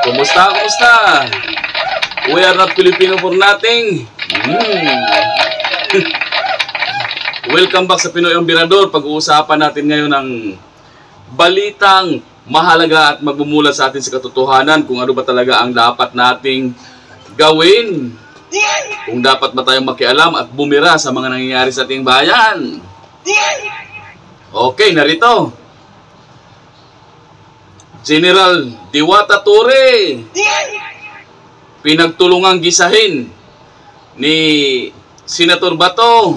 Kumusta? Kumusta? We are not Filipino for nothing. Welcome back sa Pinoy Emperador. Pag-uusapan natin ngayon ang balitang mahalaga at magbumulat sa atin sa katotohanan kung ano ba talaga ang dapat nating gawin. Kung dapat ba tayong makialam at bumira sa mga nangyayari sa ating bayan. Okay, narito. General Diwata Torre pinagtulungang gisahin ni Senator Bato,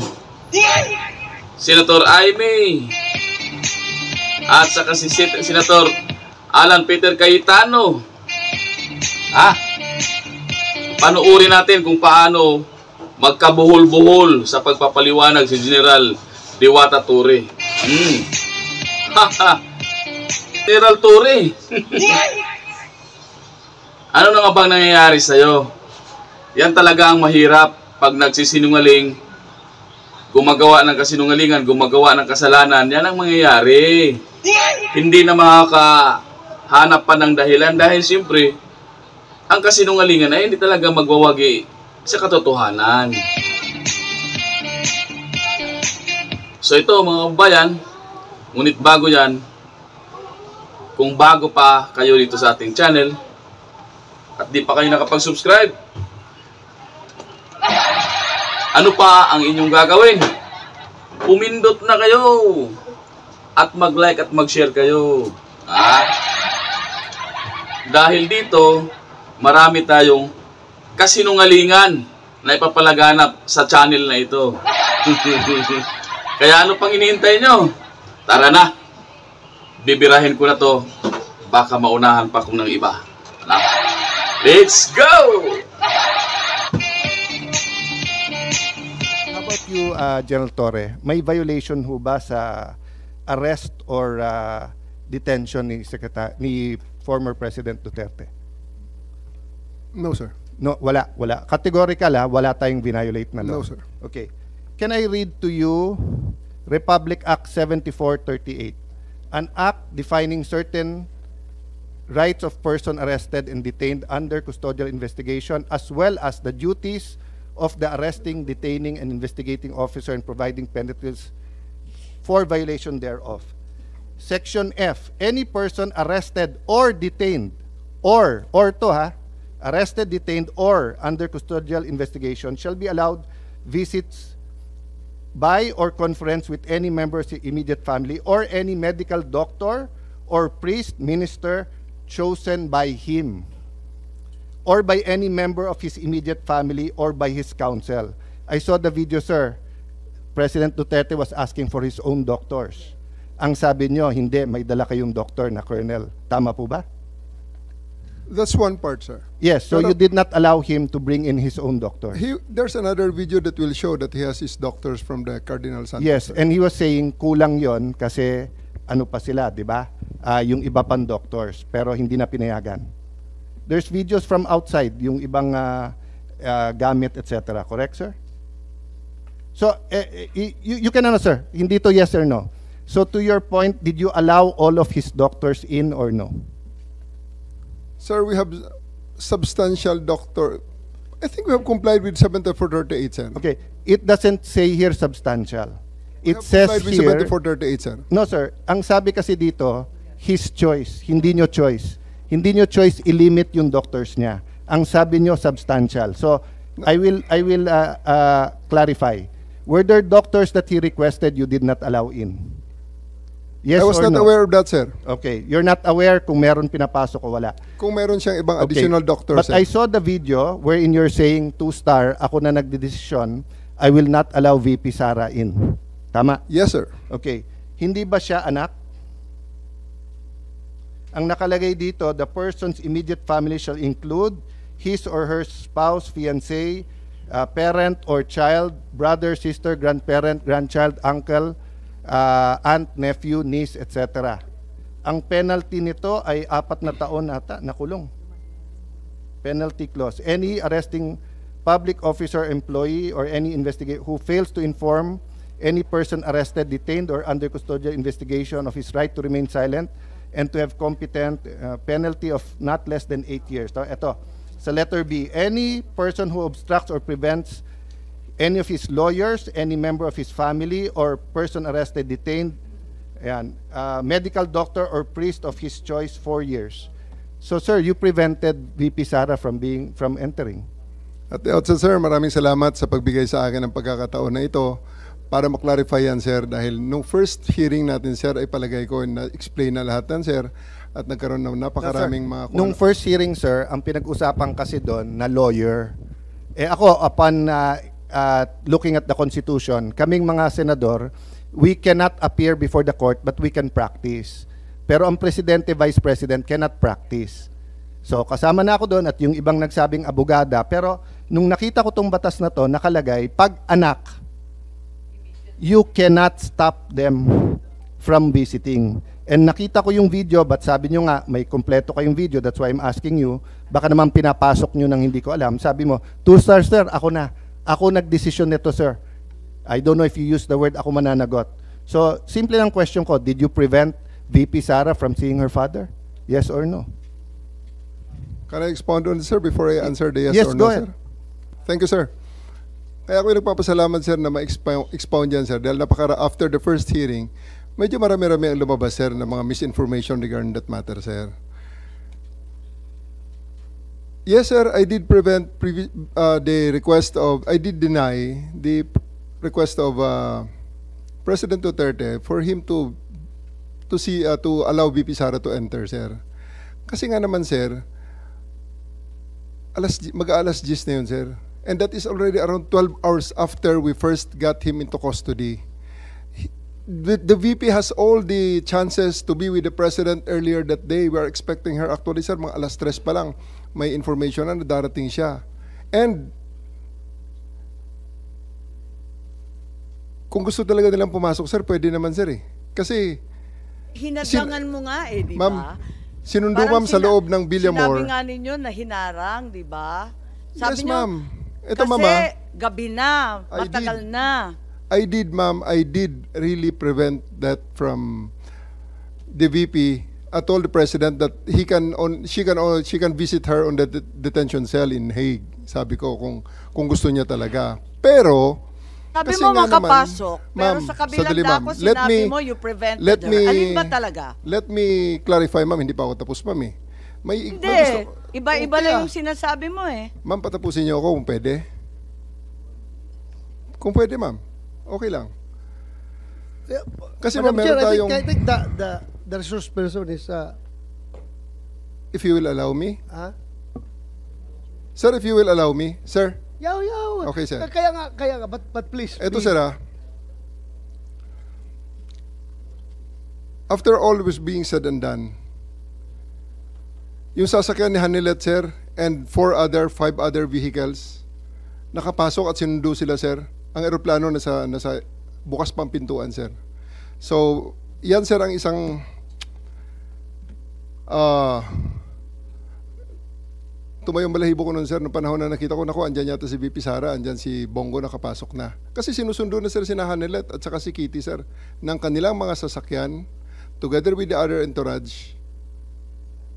Senator Aimee, at saka si Senator Alan Peter Cayetano. Panuorin natin kung paano magkabuhol-buhol sa pagpapaliwanag si General Diwata Torre. General Torre, ano na nga bang nangyayari sa'yo? Yan talaga ang mahirap pag nagsisinungaling, gumagawa ng kasinungalingan, gumagawa ng kasalanan. Yan ang mangyayari. Hindi na makakahanap pa ng dahilan dahil siyempre, ang kasinungalingan ay hindi talaga magwawagi sa katotohanan. So ito mga kabayan, ngunit bago yan, kung bago pa kayo dito sa ating channel at di pa kayo nakapag-subscribe, ano pa ang inyong gagawin? Pumindot na kayo at mag-like at mag-share kayo. Dahil dito, marami tayong kasinungalingan na ipapalaganap sa channel na ito. Kaya ano pang hinihintay nyo? Tara na! Bibirahin ko na to, baka maunahan pa kung ng iba. Let's go! How about you, General Torre? May violation ho ba sa arrest or detention ni former President Duterte? No, sir. No, wala. Categorical wala tayong violate na law. No, sir. Okay. Can I read to you Republic Act 7438? An act defining certain rights of person arrested and detained under custodial investigation, as well as the duties of the arresting, detaining, and investigating officer and providing penalties for violation thereof. Section F, any person arrested or detained, arrested, detained, or under custodial investigation shall be allowed visits by or conference with any member of the immediate family or any medical doctor or priest, minister chosen by him or by any member of his immediate family or by his counsel. I saw the video, sir. President Duterte was asking for his own doctors. Ang sabi nyo, hindi, may dala kayong doctor na colonel. Tama po ba? That's one part, sir. Yes, so you did not allow him to bring in his own doctor. There's another video that will show that he has his doctors from the Cardinal Santos. Yes, sir. and he was saying kulang yon kasi ano pa sila, di ba? Yung iba pang doctors, pero hindi na pinayagan. There's videos from outside, yung ibang gamit, etc. Correct, sir? So, you can answer. Hindi to yes or no. So, to your point, did you allow all of his doctors in or no? Sir, we have substantial doctor. I think we have complied with 7438, sir. Okay, it doesn't say here substantial. It says complied with here, 7438, sir. no sir, ang sabi kasi dito, his choice, hindi nyo choice. Hindi nyo choice i-limit yung doctors niya. Ang sabi nyo substantial. So, I will clarify. Were there doctors that he requested you did not allow in? Yes I was or not no? aware of that, sir. Okay, you're not aware kung meron pinapasok o wala. Kung meron siyang ibang Okay. additional doctors, But sir. I saw the video wherein you're saying 2-star, ako na nagdedesisyon, I will not allow VP Sara in. Tama? Yes, sir. Okay. Hindi ba siya anak? Ang nakalagay dito, the person's immediate family shall include his or her spouse, fiancé, parent or child, brother, sister, grandparent, grandchild, uncle, aunt, nephew, niece, etc. Ang penalty nito ay 4 na taon ata na kulong. Penalty clause. Any arresting public officer, employee, or any investigator who fails to inform any person arrested, detained, or under custodial investigation of his right to remain silent and to have competent penalty of not less than 8 years. So, ito, sa letter B, any person who obstructs or prevents any of his lawyers, any member of his family, or person arrested, detained, ayan, medical doctor or priest of his choice 4 years. So, sir, you prevented VP Sara from entering. At the outset, sir, maraming salamat sa pagbigay sa akin ng pagkakataon na ito para maklarify yan, sir. Dahil nung first hearing natin, sir, ay palagay ko na-explain na lahat yan, sir. At nagkaroon ng napakaraming mga... Nung first hearing, sir, ang pinag-usapan kasi doon na lawyer. Ako, upon looking at the Constitution, kaming mga senador, we cannot appear before the court but we can practice. Pero ang presidente, vice president cannot practice. So kasama na ako doon at yung ibang nagsabing abogada. Pero nung nakita ko tong batas na to, nakalagay, pag anak, you cannot stop them from visiting. And nakita ko yung video, but sabi nyo nga, may kompleto kayong video, that's why I'm asking you, baka naman pinapasok nyo nang hindi ko alam. Sabi mo, 2 stars, sir, ako na. Ako nagdesisyon nito, sir. I don't know if you use the word ako mananagot. So, simple lang question ko, did you prevent VP Sara from seeing her father? Yes or no? Can I expound on this, sir, before I answer the yes, Yes, or no, go ahead. sir? Thank you, sir. Kaya ako yung nagpapasalamat, sir, na ma-expound yan, sir. Dahil after the first hearing, medyo marami-rami ang lumabas, sir, ng mga misinformation regarding that matter, sir. Yes, sir, I did prevent I did deny the request of President Duterte for him to allow VP Sara to enter, sir. Kasi nga naman, sir, mag-alas 10 na yun, sir. And that is already around 12 hours after we first got him into custody. The VP has all the chances to be with the President earlier that day. We are expecting her. Actually, sir, mga alas 3 pa lang, may information na darating siya. And kung gusto talaga nilang pumasok, sir, pwede naman, sir, eh. Kasi hinadlangan mo nga eh, di ma'am, ba? sinundo, ma'am, sa loob ng Villamor. Sinabi nga ninyo na hinarang, di ba? Sabi Yes, nyo, ma'am. Ito, kasi ma'am, gabi na, matagal na. I did, ma'am, I did really prevent that from the VP. I told the President that she can visit her on the detention cell in Hague. Sabi ko kung gusto niya talaga. Pero Sabi kasi mo nga naman, makapasok, pero ma'am, sa kabilang sandali, ma'am. dako sinabi mo you prevented her. Alin ba talaga? Let me clarify, ma'am. Hindi pa ako tapos, ma'am, eh. Hindi, iba-iba Okay, lang yung sinasabi mo eh. Ma'am, patapusin niyo ako kung pwede. Kung pwede, ma'am. Okay lang. Kasi ma'am, Madam Chair, meron tayong... I think the resource person is If you will allow me. Sir, if you will allow me. Sir. yaw. Okay, sir. Kaya nga, but please. Eto, sir, after all was being said and done, yung sasakyan ni Hanilet, sir, and 5 other vehicles, nakapasok at sinundo sila, sir. Ang eroplano nasa bukas pang pintuan, sir. So, yan, sir, ang isang tumayong balahibo ko nun, sir, noong panahon na nakita ko, naku, andyan yata si VP Sara, andyan si Bongo nakapasok na. Kasi sinusundo na, sir, si Hanilet at saka si Kitty, sir, ng kanilang mga sasakyan, together with the other entourage.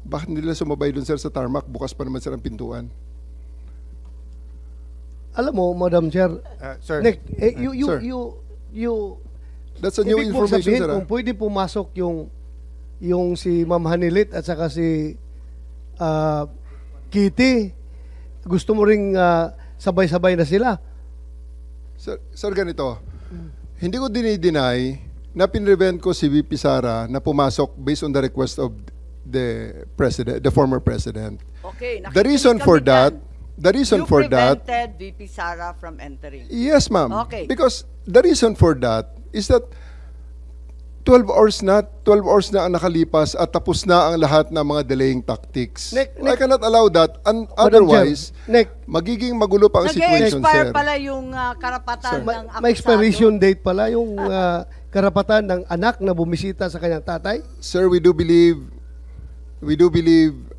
Bakit nila sumabay dun, sir, sa tarmac? Bukas pa naman, sir, ang pintuan. Alam mo, Madam Chair, Sir. Nick, Sir. you That's a new ibig mong information, sabihin sir. kung pwede pumasok yung si Ma'am Hanilit at saka si Kitty, gusto mo ring sabay-sabay na sila. Sir, ganito. Hindi ko dinideny na pinrevent ko si VP Sara na pumasok based on the request of the president, the former president. Okay, The reason for that, you prevented VP Sara from entering. yes, ma'am. Okay. Because the reason for that is that 12 hours na ang nakalipas at tapos na ang lahat ng mga delaying tactics. Nick, I cannot allow that. And Madam otherwise, Chair, Nick, magiging magulo pa ang situation, Nag-expire sir. pala yung karapatan ng akusado. may expiration date pala yung karapatan ng anak na bumisita sa kanyang tatay. Sir, we do believe,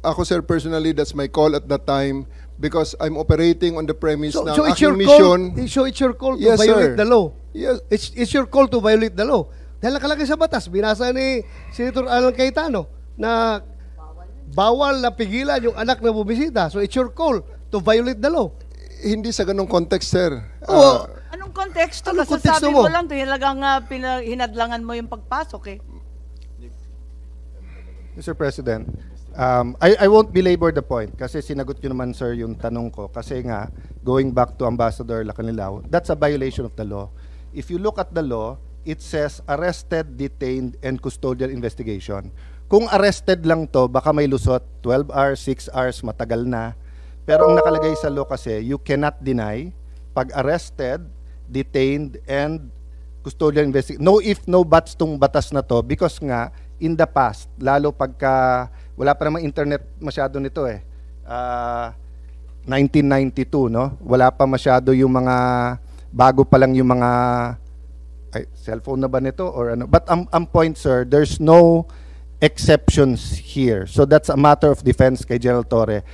ako, sir, personally, that's my call at that time because I'm operating on the premise ng So it's aking your mission. it's your call to Yes, violate sir. the law. Yes, It's your call to violate the law. Dahil nakalagay sa batas, binasa ni Senator Alan Cayetano. na bawal na pigilan yung anak na bumisita. So it's your call to violate the law. Hindi sa ganong context, sir. Oo. Anong konteksto? Anong Kasasabi konteksto mo mo? lang, talagang hinadlangan mo yung pagpasok eh. Mr. President, I won't belabor the point kasi sinagot nyo naman, sir, yung tanong ko. Kasi nga, going back to Ambassador Lacanilao, that's a violation of the law. If you look at the law, it says arrested, detained, and custodial investigation. Kung arrested lang to, baka may lusot, 12 hours, 6 hours, matagal na. Pero ang nakalagay sa law kasi, you cannot deny pag arrested, detained, and custodial investigation. No if, no buts tong batas na to because nga, in the past, lalo pagka, wala pa namang internet masyado nito eh. 1992, no? Wala pa masyado yung mga, bago pa lang yung mga, cellphone na ba nito or ano? But ang point, sir, there's no exceptions here. So that's a matter of defense kay General Torre.